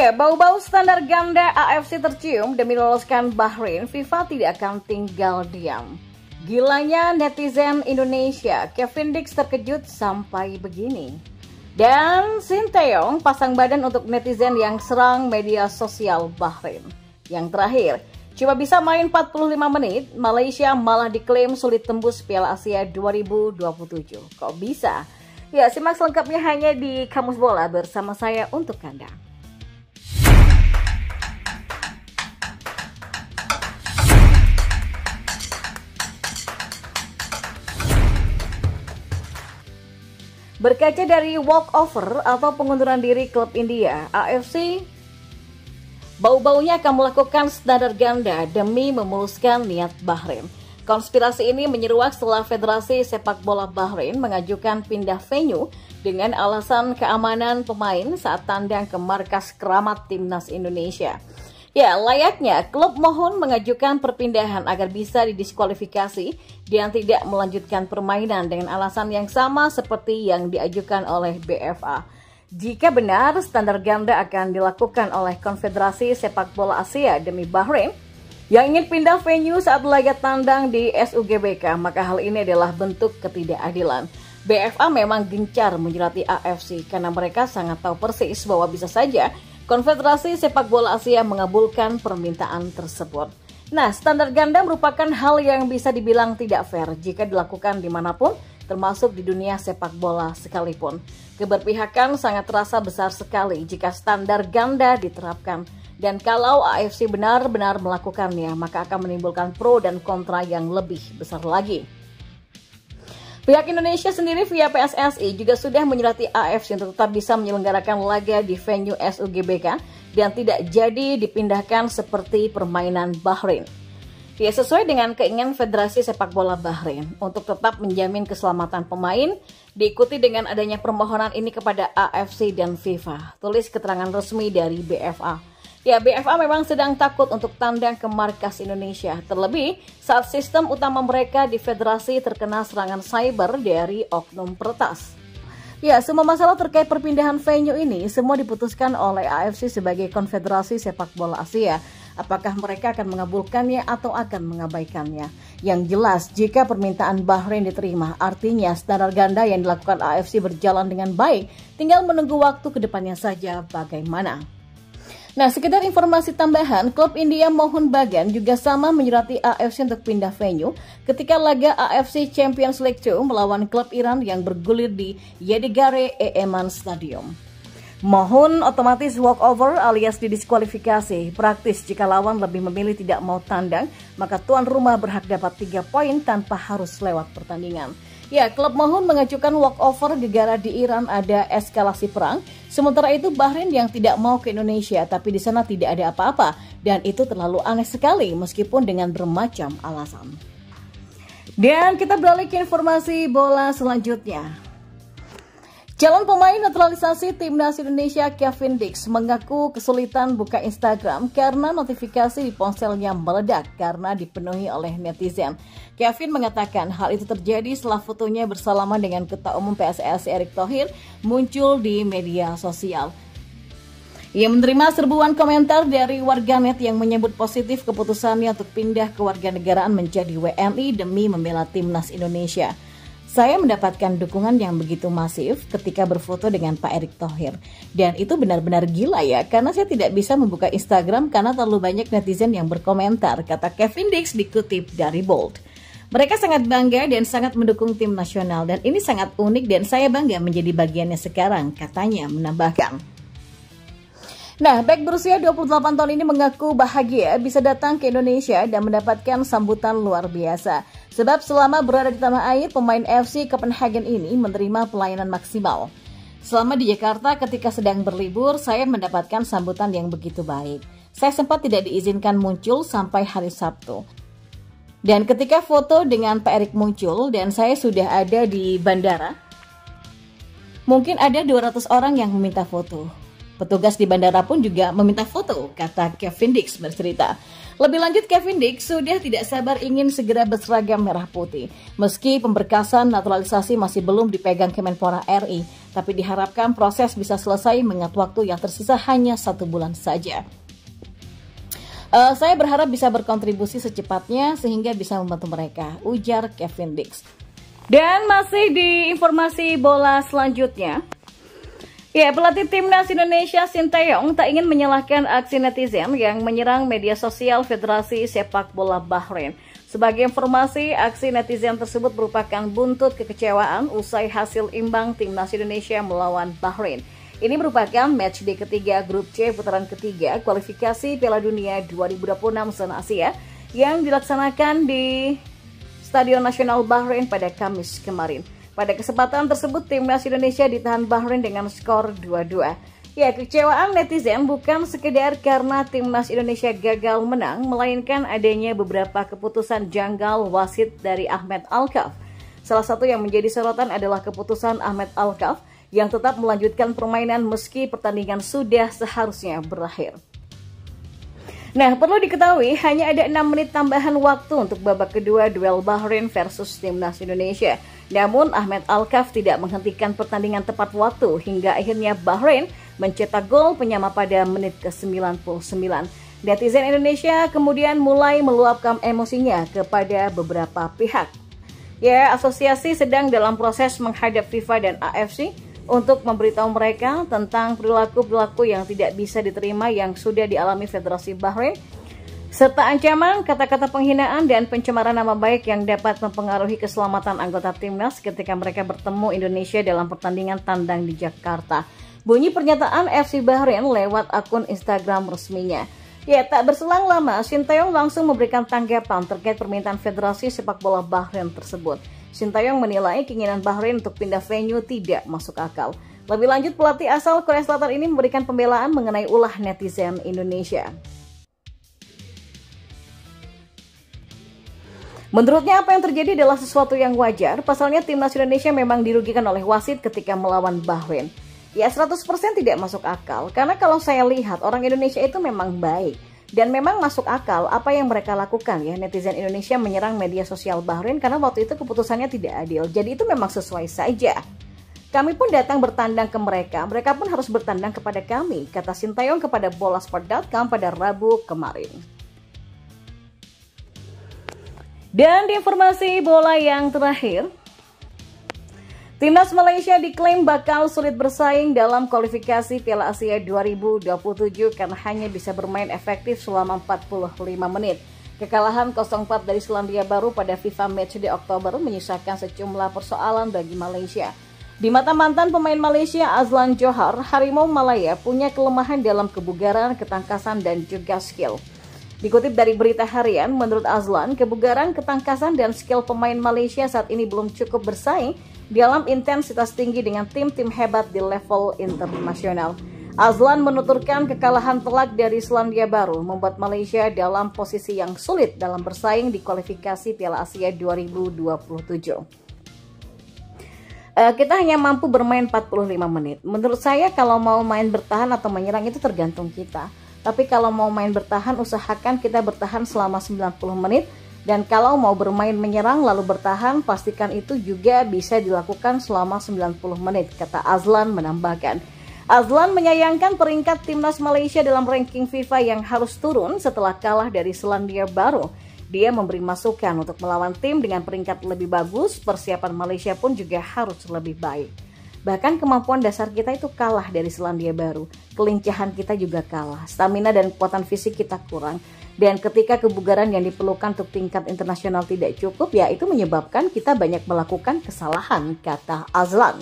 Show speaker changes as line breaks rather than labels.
Ya, bau-bau standar ganda AFC tercium demi loloskan Bahrain, FIFA tidak akan tinggal diam. Gilanya netizen Indonesia, Kevin Dix terkejut sampai begini. Dan Sinteyong pasang badan untuk netizen yang serang media sosial Bahrain. Yang terakhir, cuma bisa main 45 menit, Malaysia malah diklaim sulit tembus Piala Asia 2027. Kok bisa? Ya, simak selengkapnya hanya di Kamus Bola bersama saya untuk Anda. Berkaca dari walkover atau pengunduran diri klub India, AFC bau-baunya akan melakukan standar ganda demi memuluskan niat Bahrain. Konspirasi ini menyeruak setelah Federasi Sepak Bola Bahrain mengajukan pindah venue dengan alasan keamanan pemain saat tandang ke markas keramat Timnas Indonesia. Ya, layaknya klub mohon mengajukan perpindahan agar bisa didiskualifikasi dan tidak melanjutkan permainan dengan alasan yang sama seperti yang diajukan oleh BFA. Jika benar, standar ganda akan dilakukan oleh Konfederasi Sepak Bola Asia demi Bahrain yang ingin pindah venue saat laga tandang di SUGBK, maka hal ini adalah bentuk ketidakadilan. BFA memang gencar menjerati AFC karena mereka sangat tahu persis bahwa bisa saja Konfederasi Sepak Bola Asia mengabulkan permintaan tersebut. Nah, standar ganda merupakan hal yang bisa dibilang tidak fair jika dilakukan dimanapun, termasuk di dunia sepak bola sekalipun. Keberpihakan sangat terasa besar sekali jika standar ganda diterapkan. Dan kalau AFC benar-benar melakukannya, maka akan menimbulkan pro dan kontra yang lebih besar lagi. Pihak Indonesia sendiri via PSSI juga sudah menyurati AFC untuk tetap bisa menyelenggarakan laga di venue SUGBK dan tidak jadi dipindahkan seperti permainan Bahrain. Ya, sesuai dengan keinginan Federasi Sepak Bola Bahrain untuk tetap menjamin keselamatan pemain, diikuti dengan adanya permohonan ini kepada AFC dan FIFA. Tulis keterangan resmi dari BFA. Ya, BFA memang sedang takut untuk tandang ke markas Indonesia, terlebih saat sistem utama mereka di federasi terkena serangan cyber dari oknum peretas. Ya, semua masalah terkait perpindahan venue ini semua diputuskan oleh AFC sebagai Konfederasi Sepak Bola Asia. Apakah mereka akan mengabulkannya atau akan mengabaikannya? Yang jelas, jika permintaan Bahrain diterima, artinya standar ganda yang dilakukan AFC berjalan dengan baik, tinggal menunggu waktu ke depannya saja bagaimana. Nah, sekedar informasi tambahan, klub India Mohun Bagan juga sama menyurati AFC untuk pindah venue ketika laga AFC Champions League 2 melawan klub Iran yang bergulir di Yadigareh Eman Stadium. Mohun otomatis walkover alias didiskualifikasi. Praktis jika lawan lebih memilih tidak mau tandang, maka tuan rumah berhak dapat 3 poin tanpa harus lewat pertandingan. Ya, klub Mohun mengajukan walkover gegara di Iran ada eskalasi perang. Sementara itu Bahrain yang tidak mau ke Indonesia, tapi di sana tidak ada apa-apa. Dan itu terlalu aneh sekali meskipun dengan bermacam alasan. Dan kita beralih ke informasi bola selanjutnya. Calon pemain naturalisasi Timnas Indonesia Kevin Dix mengaku kesulitan buka Instagram karena notifikasi di ponselnya meledak karena dipenuhi oleh netizen. Kevin mengatakan hal itu terjadi setelah fotonya bersalaman dengan Ketua Umum PSSI Erick Thohir muncul di media sosial. Ia menerima serbuan komentar dari warganet yang menyebut positif keputusannya untuk pindah ke warganegaraan menjadi WNI demi membela Timnas Indonesia. Saya mendapatkan dukungan yang begitu masif ketika berfoto dengan Pak Erick Thohir. Dan itu benar-benar gila ya, karena saya tidak bisa membuka Instagram karena terlalu banyak netizen yang berkomentar, kata Kevin Dix dikutip dari Bold. Mereka sangat bangga dan sangat mendukung tim nasional dan ini sangat unik dan saya bangga menjadi bagiannya sekarang, katanya menambahkan. Nah, bek berusia 28 tahun ini mengaku bahagia bisa datang ke Indonesia dan mendapatkan sambutan luar biasa. Sebab selama berada di tanah air, pemain FC Copenhagen ini menerima pelayanan maksimal. Selama di Jakarta ketika sedang berlibur, saya mendapatkan sambutan yang begitu baik. Saya sempat tidak diizinkan muncul sampai hari Sabtu. Dan ketika foto dengan Pak Erick muncul dan saya sudah ada di bandara, mungkin ada 200 orang yang meminta foto. Petugas di bandara pun juga meminta foto, kata Kevin Dix bercerita. Lebih lanjut, Kevin Dix sudah tidak sabar ingin segera berseragam merah putih. Meski pemberkasan naturalisasi masih belum dipegang Kemenpora RI, tapi diharapkan proses bisa selesai mengingat waktu yang tersisa hanya 1 bulan saja. Saya berharap bisa berkontribusi secepatnya sehingga bisa membantu mereka, ujar Kevin Dix. Dan masih di informasi bola selanjutnya. Ya, pelatih Timnas Indonesia Sintayong tak ingin menyalahkan aksi netizen yang menyerang media sosial Federasi Sepak Bola Bahrain. Sebagai informasi, aksi netizen tersebut merupakan buntut kekecewaan usai hasil imbang Timnas Indonesia melawan Bahrain. Ini merupakan matchday ketiga grup C putaran ketiga kualifikasi Piala Dunia 2026 zona Asia yang dilaksanakan di Stadion Nasional Bahrain pada Kamis kemarin. Pada kesempatan tersebut, Timnas Indonesia ditahan Bahrain dengan skor 2-2. Ya, kekecewaan netizen bukan sekedar karena Timnas Indonesia gagal menang, melainkan adanya beberapa keputusan janggal wasit dari Ahmed Alkaf. Salah satu yang menjadi sorotan adalah keputusan Ahmed Alkaf yang tetap melanjutkan permainan meski pertandingan sudah seharusnya berakhir. Nah, perlu diketahui hanya ada 6 menit tambahan waktu untuk babak kedua duel Bahrain versus Timnas Indonesia. Namun Ahmed Alkaf tidak menghentikan pertandingan tepat waktu hingga akhirnya Bahrain mencetak gol penyama pada menit ke-99. Netizen Indonesia kemudian mulai meluapkan emosinya kepada beberapa pihak. Ya, asosiasi sedang dalam proses menghadap FIFA dan AFC untuk memberitahu mereka tentang perilaku-perilaku yang tidak bisa diterima yang sudah dialami Federasi Bahrain, serta ancaman, kata-kata penghinaan, dan pencemaran nama baik yang dapat mempengaruhi keselamatan anggota timnas ketika mereka bertemu Indonesia dalam pertandingan tandang di Jakarta. Bunyi pernyataan FC Bahrain lewat akun Instagram resminya. Ya, tak berselang lama, Sintayong langsung memberikan tanggapan terkait permintaan Federasi Sepak Bola Bahrain tersebut. Sintayong menilai keinginan Bahrain untuk pindah venue tidak masuk akal. Lebih lanjut, pelatih asal Korea Selatan ini memberikan pembelaan mengenai ulah netizen Indonesia. Menurutnya apa yang terjadi adalah sesuatu yang wajar. Pasalnya Timnas Indonesia memang dirugikan oleh wasit ketika melawan Bahrain. Ya, 100% tidak masuk akal. Karena kalau saya lihat orang Indonesia itu memang baik. Dan memang masuk akal apa yang mereka lakukan ya. Netizen Indonesia menyerang media sosial Bahrain karena waktu itu keputusannya tidak adil. Jadi itu memang sesuai saja. Kami pun datang bertandang ke mereka. Mereka pun harus bertandang kepada kami, kata Sintayong kepada bolasport.com pada Rabu kemarin. Dan di informasi bola yang terakhir, Timnas Malaysia diklaim bakal sulit bersaing dalam kualifikasi Piala Asia 2027 karena hanya bisa bermain efektif selama 45 menit. Kekalahan 0-4 dari Selandia Baru pada FIFA Matchday Oktober menyisakan sejumlah persoalan bagi Malaysia. Di mata mantan pemain Malaysia Azlan Johar, Harimau Malaya punya kelemahan dalam kebugaran, ketangkasan, dan juga skill. Dikutip dari berita harian, menurut Azlan, kebugaran, ketangkasan, dan skill pemain Malaysia saat ini belum cukup bersaing dalam intensitas tinggi dengan tim-tim hebat di level internasional. Azlan menuturkan kekalahan telak dari Selandia Baru membuat Malaysia dalam posisi yang sulit dalam bersaing di kualifikasi Piala Asia 2027. Kita hanya mampu bermain 45 menit. Menurut saya kalau mau main bertahan atau menyerang itu tergantung kita. Tapi kalau mau main bertahan, usahakan kita bertahan selama 90 menit. Dan kalau mau bermain menyerang lalu bertahan, pastikan itu juga bisa dilakukan selama 90 menit, kata Azlan menambahkan. Azlan menyayangkan peringkat Timnas Malaysia dalam ranking FIFA yang harus turun setelah kalah dari Selandia Baru. Dia memberi masukan untuk melawan tim dengan peringkat lebih bagus, persiapan Malaysia pun juga harus lebih baik. Bahkan kemampuan dasar kita itu kalah dari Selandia Baru. Kelincahan kita juga kalah. Stamina dan kekuatan fisik kita kurang. Dan ketika kebugaran yang diperlukan untuk tingkat internasional tidak cukup, ya itu menyebabkan kita banyak melakukan kesalahan, kata Azlan.